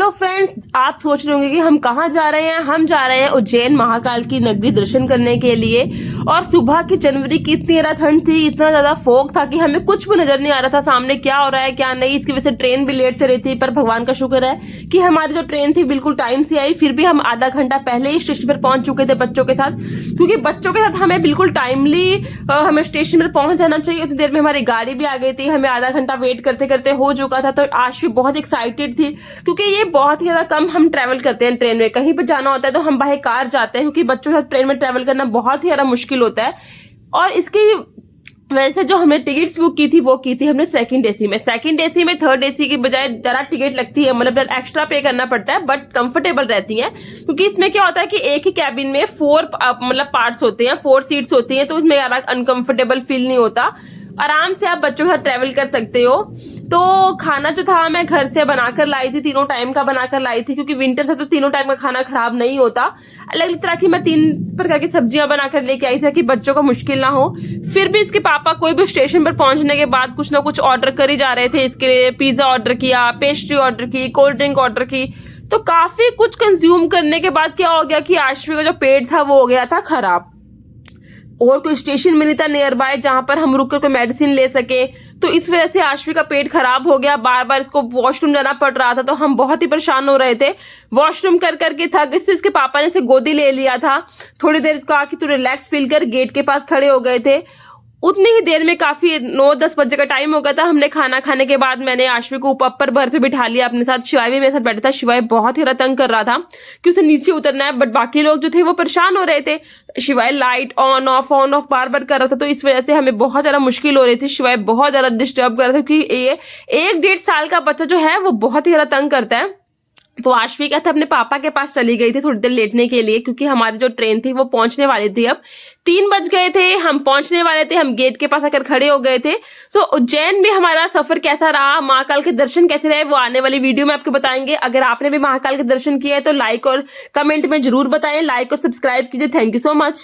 Hello friends, आप सोच रहे होंगे कि हम कहाँ जा रहे हैं। हम जा रहे हैं उज्जैन महाकाल की नगरी दर्शन करने के लिए। और सुबह की जनवरी की इतनी ज्यादा ठंड थी, इतना ज्यादा फॉग था कि हमें कुछ भी नजर नहीं आ रहा था सामने क्या हो रहा है क्या नहीं। इसकी वजह से ट्रेन भी लेट चली थी, पर भगवान का शुक्र है कि हमारी जो ट्रेन थी बिल्कुल टाइम से आई। फिर भी हम आधा घंटा पहले ही स्टेशन पर पहुंच चुके थे बच्चों के साथ, क्योंकि बच्चों के साथ हमें बिल्कुल टाइमली हमें स्टेशन पर पहुंच जाना चाहिए। उतनी देर में हमारी गाड़ी भी आ गई थी, हमें आधा घंटा वेट करते करते हो चुका था। तो आज भी बहुत एक्साइटेड थी, क्योंकि ये बहुत ही ज्यादा कम हम ट्रेवल करते हैं ट्रेन में। कहीं पर जाना होता है तो हम बाय कार जाते हैं, क्योंकि बच्चों के साथ ट्रेन में ट्रेवल करना बहुत ही ज्यादा मुश्किल होता है। और इसकी वैसे जो हमने टिकट्स बुक की थी वो की थी हमने सेकंड एसी में। सेकंड एसी में थर्ड एसी की बजाय जरा टिकट लगती है, मतलब एक्स्ट्रा पे करना पड़ता है, बट कंफर्टेबल रहती है। क्योंकि इसमें क्या होता है कि एक ही कैबिन में फोर मतलब पार्ट्स होते हैं, 4 सीट्स होती हैं, तो उसमें ज्यादा अनकंफर्टेबल फील नहीं होता। आराम से आप बच्चों के साथ ट्रेवल कर सकते हो। तो खाना जो था मैं घर से बनाकर लाई थी, तीनों टाइम का बनाकर लाई थी, क्योंकि विंटर था तो तीनों टाइम का खाना खराब नहीं होता। अलग अलग तरह की मैं 3 प्रकार की सब्जियां बनाकर लेके आई थी कि बच्चों को मुश्किल ना हो। फिर भी इसके पापा कोई भी स्टेशन पर पहुंचने के बाद कुछ ना कुछ ऑर्डर कर ही जा रहे थे। इसके लिए पिज्जा ऑर्डर किया, पेस्ट्री ऑर्डर की, कोल्ड ड्रिंक ऑर्डर की। तो काफी कुछ कंज्यूम करने के बाद क्या हो गया कि आश्वी का जो पेट था वो हो गया था खराब। और कोई स्टेशन में नहीं था नियर बाय जहां पर हम रुक कर कोई मेडिसिन ले सके। तो इस वजह से आश्वी का पेट खराब हो गया, बार बार इसको वॉशरूम जाना पड़ रहा था। तो हम बहुत ही परेशान हो रहे थे, वॉशरूम कर करके थक गए। इसके पापा ने इसे गोदी ले लिया था, थोड़ी देर इसको आके तू रिलैक्स फील कर, गेट के पास खड़े हो गए थे। उतनी ही देर में काफी 9-10 बजे का टाइम हो गया था। हमने खाना खाने के बाद मैंने आश्वी को ऊपर बर्थ पे बिठा लिया अपने साथ। शिवाय भी मेरे साथ बैठा था। शिवाय बहुत ही ज्यादा तंग कर रहा था कि उसे नीचे उतरना है, बट बाकी लोग जो थे वो परेशान हो रहे थे। शिवाय लाइट ऑन ऑफ बार बार कर रहा था, तो इस वजह से हमें बहुत ज्यादा मुश्किल हो रही थी। शिवाय बहुत ज्यादा डिस्टर्ब कर रहा था, क्योंकि ये 1-1.5 साल का बच्चा जो है वो बहुत ही ज्यादा तंग करता है। तो आश्वी क्या था, अपने पापा के पास चली गई थी थोड़ी देर लेटने के लिए, क्योंकि हमारी जो ट्रेन थी वो पहुंचने वाली थी। अब 3 बज गए थे, हम पहुंचने वाले थे, हम गेट के पास आकर खड़े हो गए थे। तो उज्जैन में हमारा सफर कैसा रहा, महाकाल के दर्शन कैसे रहे, वो आने वाली वीडियो में आपको बताएंगे। अगर आपने भी महाकाल के दर्शन किए हैं तो लाइक और कमेंट में जरूर बताएं। लाइक और सब्सक्राइब कीजिए। Thank you so much.